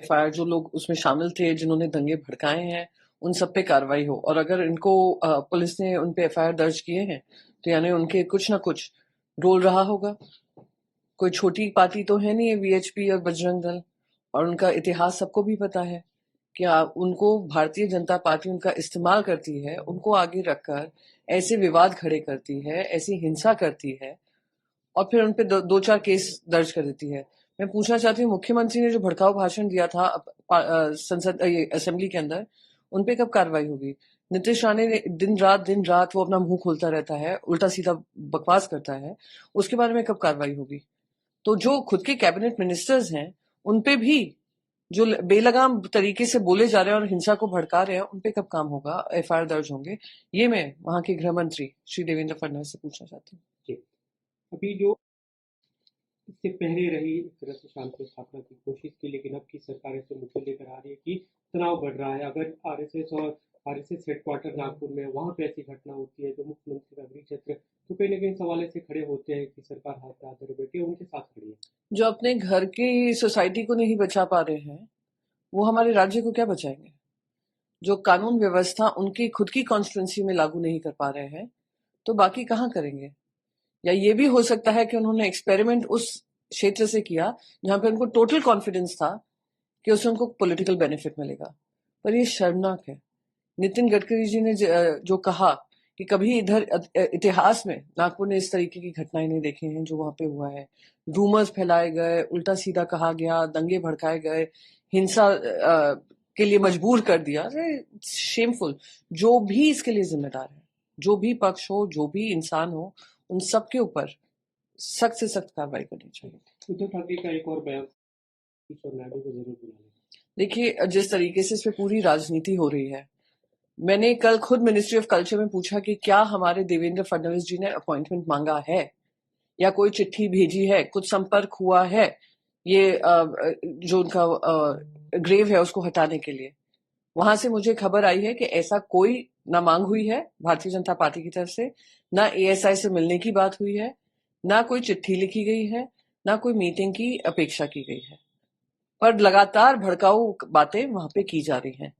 FIR जो लोग उसमें शामिल थे जिन्होंने दंगे भड़काए हैं उन सब पे कार्रवाई हो, और अगर इनको पुलिस ने उन पे एफआईआर दर्ज किए हैं तो यानी उनके कुछ ना कुछ रोल रहा होगा। कोई छोटी पार्टी तो है नहीं है वीएचपी और बजरंग दल, और उनका इतिहास सबको भी पता है कि उनको भारतीय जनता पार्टी उनका इस्तेमाल करती है, उनको आगे रखकर ऐसे विवाद खड़े करती है, ऐसी हिंसा करती है और फिर उनपे दो चार केस दर्ज कर देती है। मैं पूछना चाहती हूँ, मुख्यमंत्री ने जो भड़काऊ भाषण दिया था संसद असेंबली के अंदर, उनपे कब कार्रवाई होगी? नीतीश राणे ने दिन रात वो अपना मुंह खोलता रहता है, उल्टा सीधा बकवास करता है, उसके बारे में कब कार्रवाई होगी? तो जो खुद के कैबिनेट मिनिस्टर्स हैं उनपे भी जो बेलगाम तरीके से बोले जा रहे हैं और हिंसा को भड़का रहे हैं, उनपे कब काम होगा, एफआईआर दर्ज होंगे? ये मैं वहां के गृह मंत्री श्री देवेंद्र फडणवीस से पूछना चाहती हूँ। अभी जो इससे पहले रही एक तरह से शांति स्थापना की कोशिश की, लेकिन अब की सरकार ऐसे मुद्दे लेकर आ रही है कि तनाव बढ़ रहा है। अगर आरएसएस हेडक्वार्टर नागपुर में वहां पे ऐसी घटना होती है जो मुख्यमंत्री का गृह क्षेत्र, तो कहीं ना कहीं सवाल ऐसे खड़े होते हैं कि सरकार हाथ पे हाथ धरे बैठी है, उनके साथ खड़ी है। जो अपने घर की सोसाइटी को नहीं बचा पा रहे हैं वो हमारे राज्य को क्या बचाएंगे? जो कानून व्यवस्था उनकी खुद की कॉन्स्टिट्यूंसी में लागू नहीं कर पा रहे हैं तो बाकी कहाँ करेंगे? या ये भी हो सकता है कि उन्होंने एक्सपेरिमेंट उस क्षेत्र से किया जहां पे उनको टोटल कॉन्फिडेंस था कि उससे उनको पॉलिटिकल बेनिफिट मिलेगा। पर ये शर्मनाक है। नितिन गडकरी जी ने जो कहा कि कभी इधर इतिहास में नागपुर ने इस तरीके की घटनाएं नहीं देखी हैं जो वहां पे हुआ है। रूमर्स फैलाए गए, उल्टा सीधा कहा गया, दंगे भड़काए गए, हिंसा के लिए मजबूर कर दिया। अरे शेमफुल। जो भी इसके लिए जिम्मेदार है, जो भी पक्ष हो, जो भी इंसान हो, उन सबके ऊपर सख्त से सख्त कार्रवाई करनी चाहिए। उद्धव ठाकरे का एक और बयान, किशोर नायडू को जरूर बुलाना। देखिए, जिस तरीके से इस पे पूरी राजनीति हो रही है, मैंने कल खुद मिनिस्ट्री ऑफ कल्चर में पूछा कि क्या हमारे देवेंद्र फडणवीस जी ने अपॉइंटमेंट मांगा है या कोई चिट्ठी भेजी है, कुछ संपर्क हुआ है ये जो उनका ग्रेव है उसको हटाने के लिए? वहां से मुझे खबर आई है कि ऐसा कोई ना मांग हुई है भारतीय जनता पार्टी की तरफ से, ना एएसआई से मिलने की बात हुई है, ना कोई चिट्ठी लिखी गई है, ना कोई मीटिंग की अपेक्षा की गई है। पर लगातार भड़काऊ बातें वहां पे की जा रही हैं।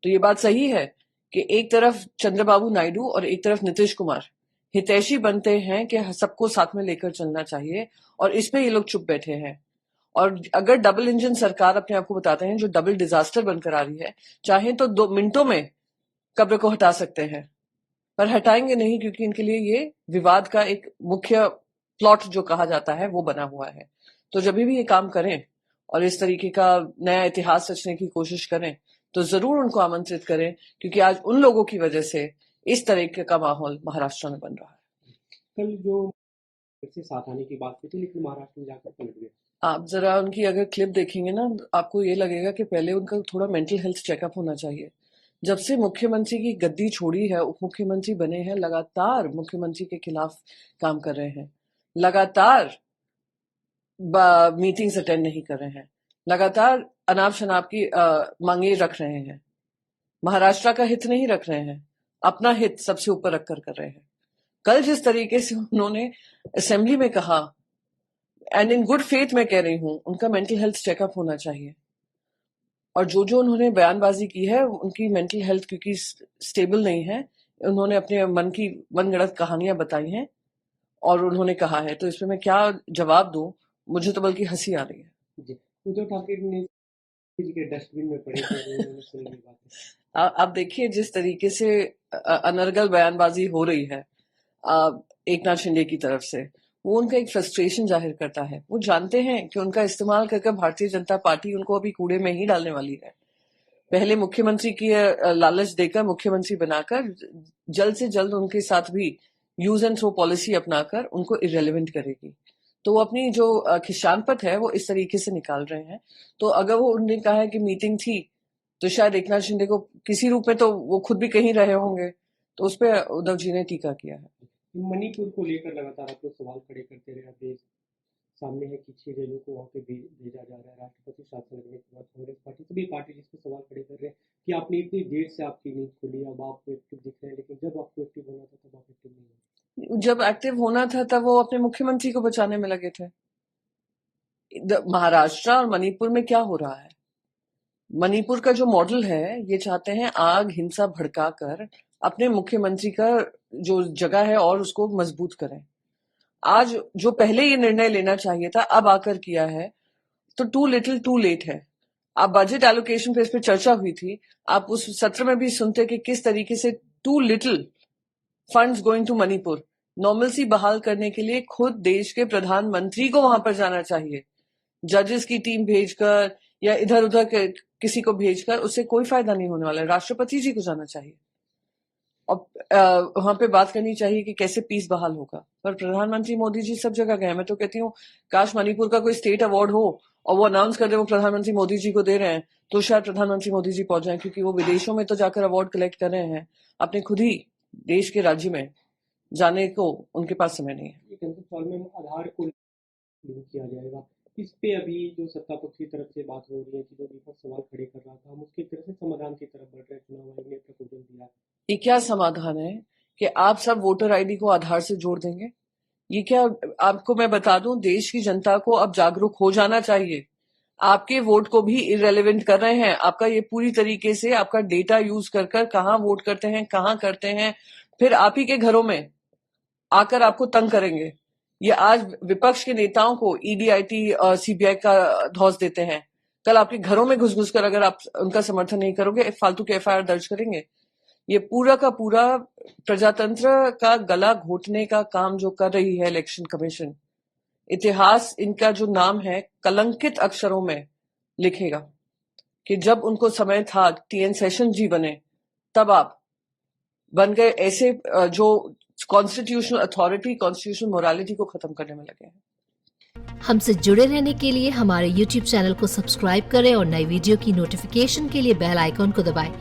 तो ये बात सही है कि एक तरफ चंद्रबाबू नायडू और एक तरफ नीतीश कुमार हितैषी बनते हैं कि सबको साथ में लेकर चलना चाहिए, और इसमें ये लोग चुप बैठे हैं। और अगर डबल इंजन सरकार अपने आप को बताते हैं जो डबल डिजास्टर बनकर आ रही है, चाहे तो 2 मिनटों में कब्र को हटा सकते हैं, पर हटाएंगे नहीं क्योंकि इनके लिए ये विवाद का एक मुख्य प्लॉट जो कहा जाता है वो बना हुआ है। तो जब भी ये काम करें और इस तरीके का नया इतिहास रचने की कोशिश करें तो जरूर उनको आमंत्रित करें, क्योंकि आज उन लोगों की वजह से इस तरीके का माहौल महाराष्ट्र में बन रहा है। कल जो से साथ आने की बात की थी, लेकिन महाराष्ट्र में जाकर पलट गए। आप जरा उनकी अगर क्लिप देखेंगे ना, आपको ये लगेगा कि पहले उनका थोड़ा मेंटल हेल्थ चेकअप होना चाहिए। जब से मुख्यमंत्री की गद्दी छोड़ी है, उप मुख्यमंत्री बने हैं, लगातार मुख्यमंत्री के खिलाफ काम कर रहे हैं, लगातार मीटिंग्स अटेंड नहीं कर रहे हैं, लगातार अनाप शनाप की मांगे रख रहे हैं, महाराष्ट्र का हित नहीं रख रहे हैं, अपना हित सबसे ऊपर रखकर कर रहे हैं। कल जिस तरीके से उन्होंने असेंबली में कहा, एंड इन गुड फेथ मैं कह रही हूं, उनका मेंटल हेल्थ चेकअप होना चाहिए। और जो जो उन्होंने बयानबाजी की है, उनकी मेंटल हेल्थ क्योंकि स्टेबल नहीं है, उन्होंने अपने मन की मनगढ़ंत कहानियां बताई हैं और उन्होंने कहा है, तो इसमें मैं क्या जवाब दूं? मुझे तो बल्कि हंसी आ रही है। उद्धव ठाकरे ने के डस्टबिन में पड़े थे, उन्होंने सुनी ये बात। आप देखिए जिस तरीके से अनर्गल बयानबाजी हो रही है एक नाथ शिंदे की तरफ से, वो उनका एक फ्रस्ट्रेशन जाहिर करता है। वो जानते हैं कि उनका इस्तेमाल करके भारतीय जनता पार्टी उनको अभी कूड़े में ही डालने वाली है। पहले मुख्यमंत्री की लालच देकर मुख्यमंत्री बनाकर जल्द से जल्द उनके साथ भी यूज एंड थ्रो पॉलिसी अपनाकर उनको इरेलीवेंट करेगी। तो वो अपनी जो खिशानपत है वो इस तरीके से निकाल रहे हैं। तो अगर वो उन्होंने कहा है कि मीटिंग थी, तो शायद एकनाथ शिंदे को किसी रूप में तो वो खुद भी कहीं रहे होंगे, तो उस पर उद्धव जी ने टीका किया है। मणिपुर को लेकर लगातार आप लोग सवाल खड़े करते रहे। देश सामने है कि 6 रेलू को वहाँ पे भेजा जा रहा है। राष्ट्रपति शासन लगने के बाद कांग्रेस पार्टी, सभी पार्टी जिसपे सवाल खड़े कर रहे हैं कि आपने इतनी देर से आपकी नींद खुली, अब आप एक्टिव दिख रहे हैं, लेकिन जब आपको एक्टिव होना था तब आप एक्टिव नहीं हुए। जब एक्टिव होना था तब वो अपने मुख्यमंत्री को बचाने में लगे थे। महाराष्ट्र और मणिपुर में क्या हो रहा है? मणिपुर का जो मॉडल है, ये चाहते हैं आग हिंसा भड़काकर अपने मुख्यमंत्री का जो जगह है और उसको मजबूत करें। आज जो पहले ये निर्णय लेना चाहिए था, अब आकर किया है, तो टू लिटिल टू लेट है। आप बजट एलोकेशन पे इस पे चर्चा हुई थी, आप उस सत्र में भी सुनते कि किस तरीके से to little funds going to Manipur. Normalcy बहाल करने के लिए खुद देश के प्रधानमंत्री को वहां पर जाना चाहिए। जजेस की टीम भेजकर या इधर उधर किसी को भेजकर उससे कोई फायदा नहीं होने वाला है। राष्ट्रपति जी को जाना चाहिए और वहां पे बात करनी चाहिए कि कैसे पीस बहाल होगा। पर प्रधानमंत्री मोदी जी सब जगह गए। मैं तो कहती हूँ काश मणिपुर का कोई स्टेट अवार्ड हो और वो अनाउंस कर दे वो प्रधानमंत्री मोदी जी को दे रहे हैं, तो शायद प्रधानमंत्री मोदी जी पहुंच जाए, क्योंकि वो विदेशों में तो जाकर अवार्ड कलेक्ट कर रहे हैं, अपने खुद ही देश के राज्य में जाने को उनके पास समय नहीं है। ये कंसेप्ट में आधार को लिंक किया जाएगा, इस पे अभी जो सत्ता पक्ष की तरफ से बात हो रही है कि जो दीपक सवाल खड़े कर रहा था, हम उसकी तरफ से समाधान की तरफ बढ़ रहे हैं। चुनाव आयोग ने प्रपोजल दिया, ये क्या समाधान है कि आप सब वोटर आईडी को आधार से जोड़ देंगे? ये क्या? आपको मैं बता दूं, देश की जनता को अब जागरूक हो जाना चाहिए। आपके वोट को भी इररेलेवेंट कर रहे हैं। आपका ये पूरी तरीके से आपका डेटा यूज कर कहाँ वोट करते हैं, कहाँ करते हैं, फिर आप ही के घरों में आकर आपको तंग करेंगे। ये आज विपक्ष के नेताओं को ईडीआईटी सीबीआई का धौंस देते हैं, कल आपके घरों में घुस कर अगर आप उनका समर्थन नहीं करोगे, फालतू के एफआईआर दर्ज करेंगे। ये पूरा का पूरा प्रजातंत्र का गला घोटने का काम जो कर रही है इलेक्शन कमीशन, इतिहास इनका जो नाम है कलंकित अक्षरों में लिखेगा कि जब उनको समय था टीएन सेशन जी बने, तब आप बन गए ऐसे जो कॉन्स्टिट्यूशनल अथॉरिटी, कॉन्स्टिट्यूशनल मोरालिटी को खत्म करने में लगे हैं। हमसे जुड़े रहने के लिए हमारे YouTube चैनल को सब्सक्राइब करें और नई वीडियो की नोटिफिकेशन के लिए बेल आइकॉन को दबाएं।